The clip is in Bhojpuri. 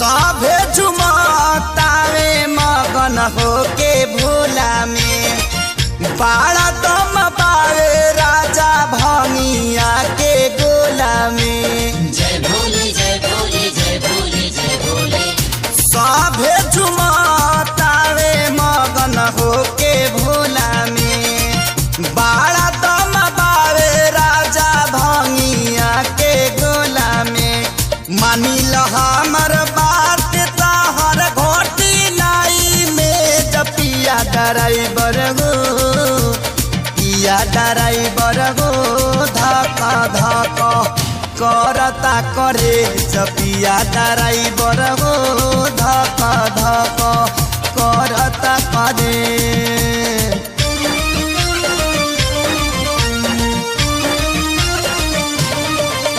सभे झुमतावे मगन होके भोला में बाड़ा दम पावे राजा भंगिया के गोला में। जय भोले जय भोले जय भोले जय भोले। सभे झुमतावे मगन होके भोला में बाड़ा दम पावे राजा भंगिया के गोला में। मानी ल हमर बात तहर घोटी नाई में जपिया ड्राइवर गो पिया ड्राइवर गो धक धक करता करे जपिया ड्राइवर गो धक धक करता करे।